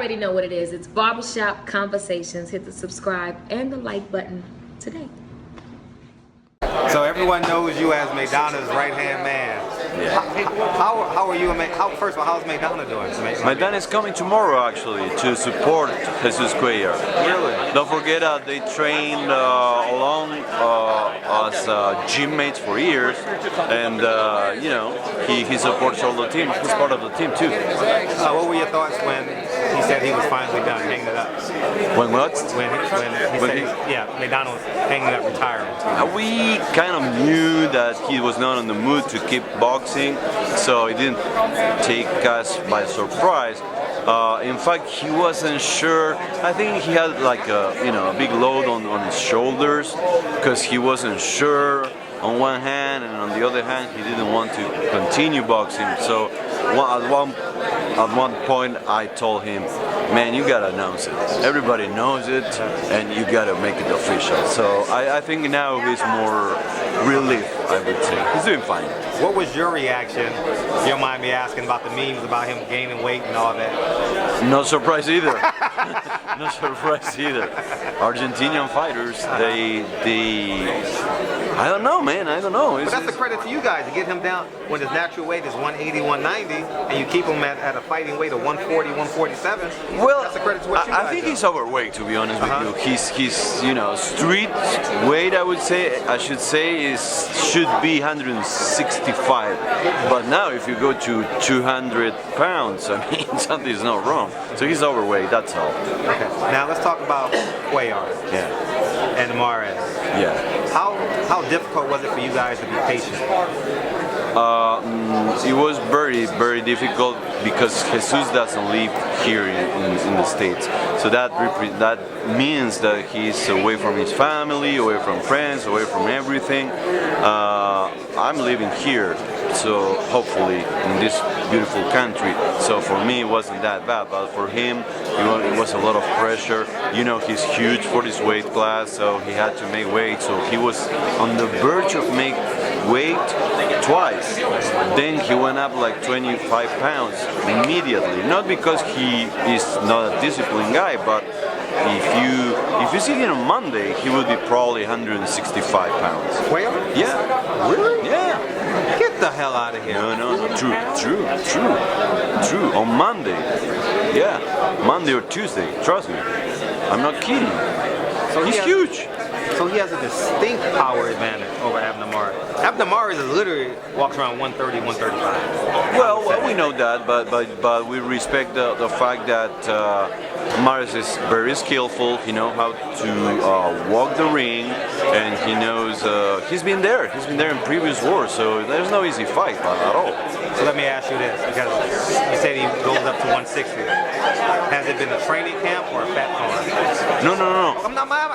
already know what it is. It's Barbershop Conversations. Hit the subscribe and the like button today. So everyone knows you as Maidana's right-hand man. Yeah. How are you? First of all, how's Maidana doing? Maidana is coming tomorrow actually to support Jesus Cuellar. Really? Don't forget they trained along as gym mates for years, and you know he supports all the team. He's part of the team too. What were your thoughts when he said he was finally done hanging it up? When what? When Maidana was hanging up, retiring. We kind of knew that he was not in the mood to keep boxing, so it didn't take us by surprise. In fact, he wasn't sure. I think he had like a big load on his shoulders because he wasn't sure on one hand, and on the other hand, he didn't want to continue boxing. So at one point, I told him, "Man, you gotta announce it. Everybody knows it, and you gotta make it official." So I think now he's more relief, I would say. He's doing fine. What was your reaction? You don't mind me asking about the memes about him gaining weight and all that? No surprise either. No surprise either. Argentinian fighters, they I don't know, man. I don't know. But that's a credit to you guys to get him down when his natural weight is 180, 190, and you keep him at a fighting weight of 140, 147. Well, that's a credit to what you guys I think do. he's overweight, to be honest with you. He's street weight, I should say should be 165. But now if you go to 200 pounds, I mean something's not wrong. So he's overweight. That's all. Okay. Now let's talk about Cuellar. Yeah. And Mares. Yeah. How difficult was it for you guys to be patient? It was very, very difficult because Jesus doesn't live here in the States. So that means that he's away from his family, away from friends, away from everything. I'm living here, so hopefully in this beautiful country. So for me it wasn't that bad, but for him it was a lot of pressure. You know, he's huge for his weight class, so he had to make weight. So he was on the verge of make weight twice. Then he went up like 25 pounds immediately. Not because he is not a disciplined guy, but if you see him on Monday, he would be probably 165 pounds. Cuellar? Yeah. Really? Yeah. Get the hell out of here. No. True. On Monday. Yeah. Monday or Tuesday. Trust me. I'm not kidding. So he's huge. So he has a distinct power advantage over Abner Mares. Abner Mares is literally walks around 130, 135. Well, we know that, but we respect the fact that Mares is very skillful. He knows how to walk the ring, and he knows he's been there. He's been there in previous wars, so there's no easy fight at all. So let me ask you this, because you said he goes up to 160. Has it been a training camp or a fat farm? No.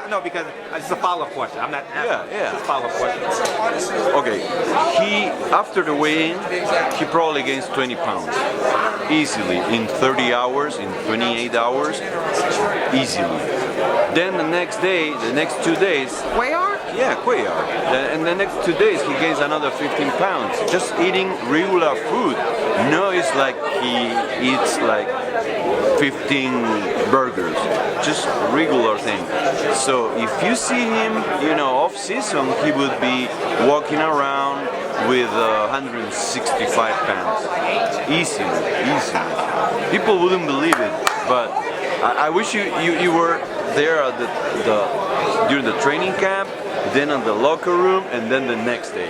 No, because it's a follow-up question. I'm not asking. Yeah. It's a follow-up question. Okay, after the weigh-in, he probably gains 20 pounds easily in 30 hours, in 28 hours, easily. Then the next 2 days, Cuellar? Yeah, Cuellar. And the next 2 days he gains another 15 pounds. Just eating regular food. No, it's like he eats like 15 burgers. Just regular thing. So if you see him, off season, he would be walking around with 165 pounds. Easily. People wouldn't believe it, but I wish you were there at during the training camp, then in the locker room, and then the next day.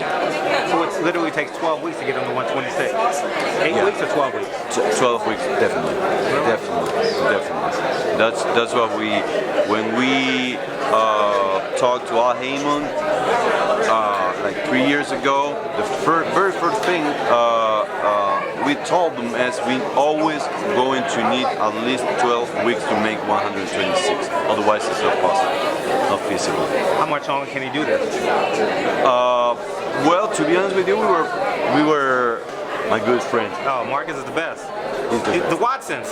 So it literally takes 12 weeks to get him to 126. 8 weeks or 12 weeks? 12 weeks, definitely. That's what when we talked to Al Heyman like 3 years ago, the very first thing we told them is we always going to need at least 12 weeks to make 126. Otherwise, it's not possible, not feasible. How much longer can he do this? Well, to be honest with you, we were my good friend. Oh, Marcus is the best. The Watsons.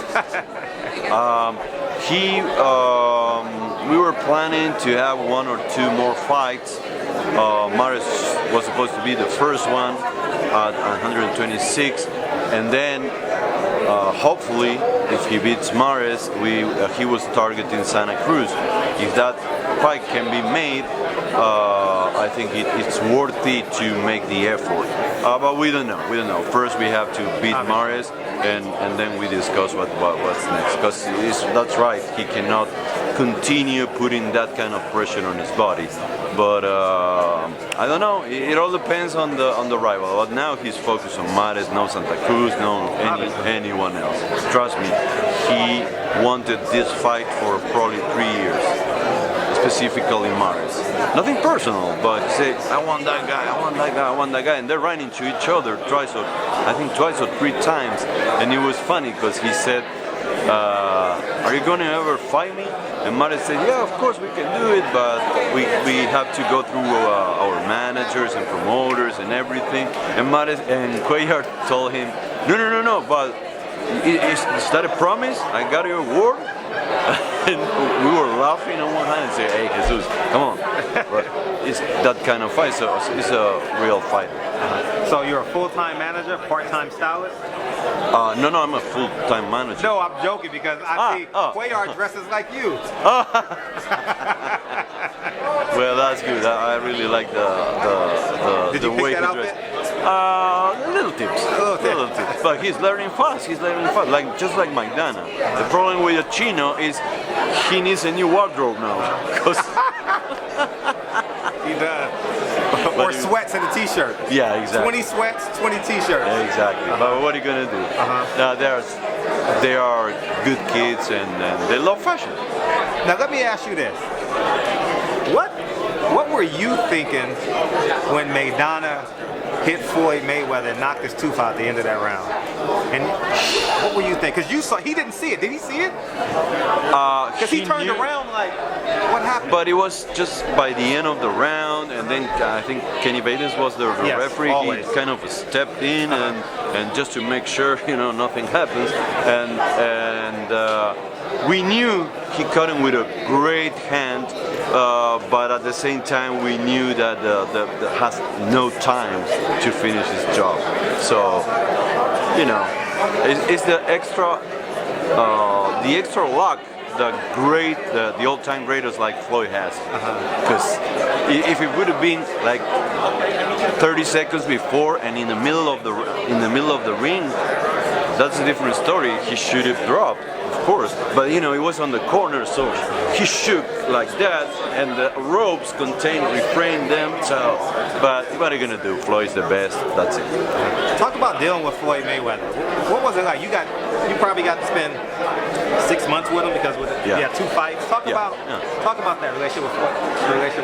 We were planning to have 1 or 2 more fights. Mares was supposed to be the first one at 126, and then hopefully if he beats Mares, he was targeting Santa Cruz. If that fight can be made, I think it's worthy to make the effort. But we don't know. We don't know. First, we have to beat Mares, and then we discuss what's next. Because that's right. He cannot continue putting that kind of pressure on his body. But I don't know. It all depends on the rival. But now he's focused on Mares, no Santa Cruz, no anyone else. Trust me, he wanted this fight for probably 3 years, specifically Mares. Nothing personal, but he said, I want that guy, I want that guy, I want that guy, and they're running to each other twice or 3 times, and it was funny because he said, are you going to ever fight me? And Mares said, yeah, of course we can do it, but we have to go through our managers and promoters and everything. And Mares and Cuellar told him, no, but is that a promise? I got your word? And we were laughing on one hand and say, hey, Jesus, come on. But it's that kind of fight, so it's a real fight. So you're a full-time manager, part-time stylist? No, I'm a full-time manager. No, I'm joking because I see Cuellar dresses like you. Well, that's good. I really like the way he dresses. Little tips. But he's learning fast. Like just like Maidana. The problem with the Chino is he needs a new wardrobe now. He does. Or sweats and a t-shirt. Yeah, exactly. 20 sweats, 20 t-shirts. Exactly. But what are you gonna do? Now they are good kids and they love fashion. Now let me ask you this. What were you thinking when Maidana hit Floyd Mayweather and knocked his tooth out at the end of that round? And what were you thinking? Because he didn't see it. Did he see it? Because he turned around like, what happened? But it was just by the end of the round, and then I think Kenny Bates was the referee. Always. He kind of stepped in and just to make sure nothing happens. And we knew he caught him with a great hand, but at the same time we knew that has no time to finish his job. So it's the extra luck the all-time greaters like Floyd has. Because if it would have been like 30 seconds before and in the middle of the ring, that's a different story. He should have dropped, of course. But it was on the corner, so he shook like that, and the ropes refrained them. So, but what are you gonna do? Floyd's the best. That's it. Talk about dealing with Floyd Mayweather. What was it like? You probably got to spend 6 months with him because you had 2 fights. Talk about that relationship with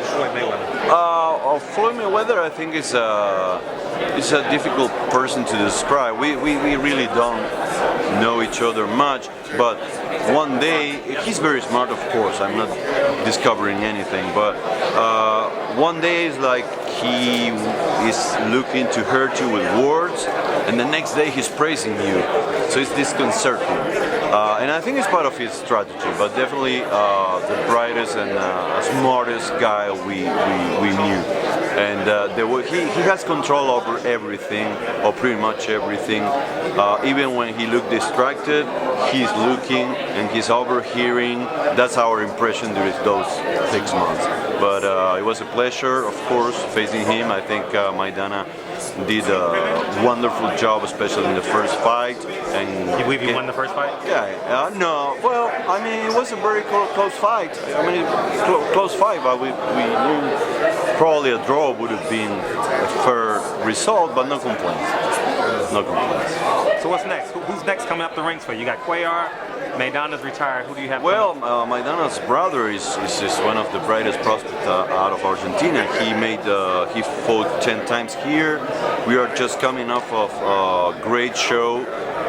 Floyd Mayweather. Floyd Mayweather, I think is a difficult person to describe. We really don't know each other much, but one day he's very smart, of course. I'm not discovering anything, but one day it's like he is looking to hurt you with words, and the next day he's praising you. So it's disconcerting, and I think it's part of his strategy. But definitely the brightest and smartest guy we knew. And he has control over everything, or pretty much everything. Even when he looked distracted, he's looking and he's overhearing. That's our impression during those 6 months. But it was a pleasure, of course, facing him. I think Maidana did a wonderful job, especially in the first fight. And you believe he won the first fight? Yeah, no. Well, I mean, it was a very close fight. I mean, close fight, but we knew probably a draw would have been a fair result, but no complaints. No complaints. So what's next? Who's next coming up the ranks for you? You got Cuellar, Maidana's retired. Who do you have? Well, Maidana's brother is one of the brightest prospects out of Argentina. He fought 10 times here. We are just coming off of a great show,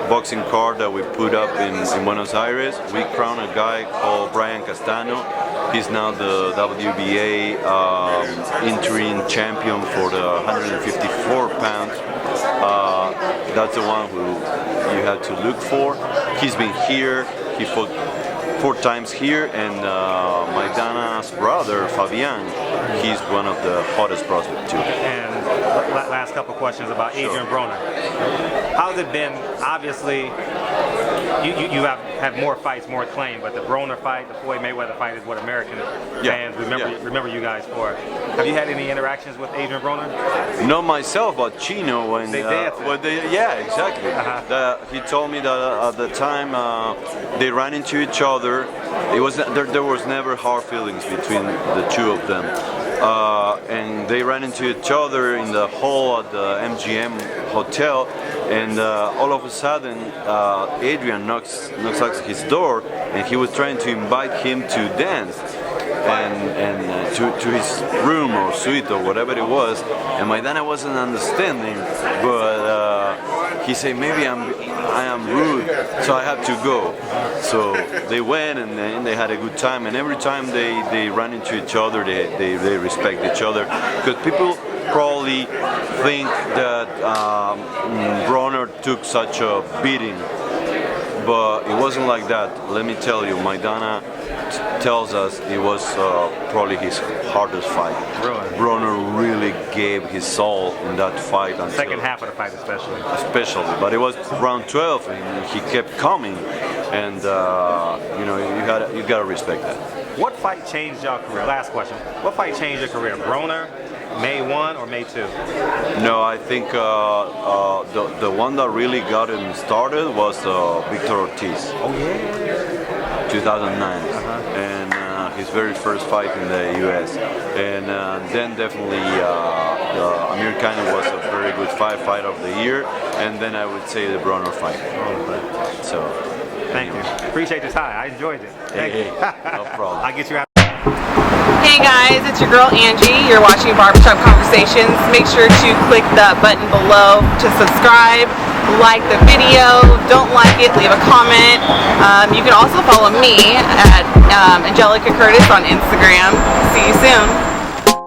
boxing card that we put up in Buenos Aires. We crowned a guy called Brian Castano. He's now the WBA interim champion for the 154 pounds. That's the one who you have to look for. He's been here. He fought 4 times here, and Maidana's brother Fabian, he's one of the hottest prospects too. And last couple questions about Adrian Broner. How's it been? Obviously, you have more fights, more acclaim, but the Broner fight, the Floyd Mayweather fight is what American fans remember you guys for. Have you had any interactions with Adrian Broner? Not myself, but Chino. When yeah, exactly. He told me that at the time they ran into each other. It was there was never hard feelings between the two of them. And they ran into each other in the hall at the MGM hotel, and all of a sudden Adrian knocks at his door, and he was trying to invite him to dance and to his room or suite or whatever it was, and Maidana wasn't understanding, but he said, maybe I am rude, so I have to go. So they went, and they had a good time, and every time they ran into each other, they respect each other, because people probably think that Broner took such a beating, but it wasn't like that. Let me tell you, Maidana tells us it was probably his hardest fight. Really? Broner really gave his soul in that fight. The second half of the fight especially. But it was round 12, and he kept coming, and you know, you gotta respect that. What fight changed your career? Last question. What fight changed your career? Broner, May 1 or May 2? No, I think the one that really got him started was Victor Ortiz. Oh yeah. 2009, and his very first fight in the U.S. And then definitely Amir Khan was a very good fight of the year, and then I would say the Broner fight. So, thank you. Appreciate the time. I enjoyed it. Thank you. No problem. I'll get you out. Hey guys, it's your girl Angie. You're watching Barbershop Conversations. Make sure to click the button below to subscribe, like the video, don't like it, leave a comment. You can also follow me at Angelica Curtis on Instagram.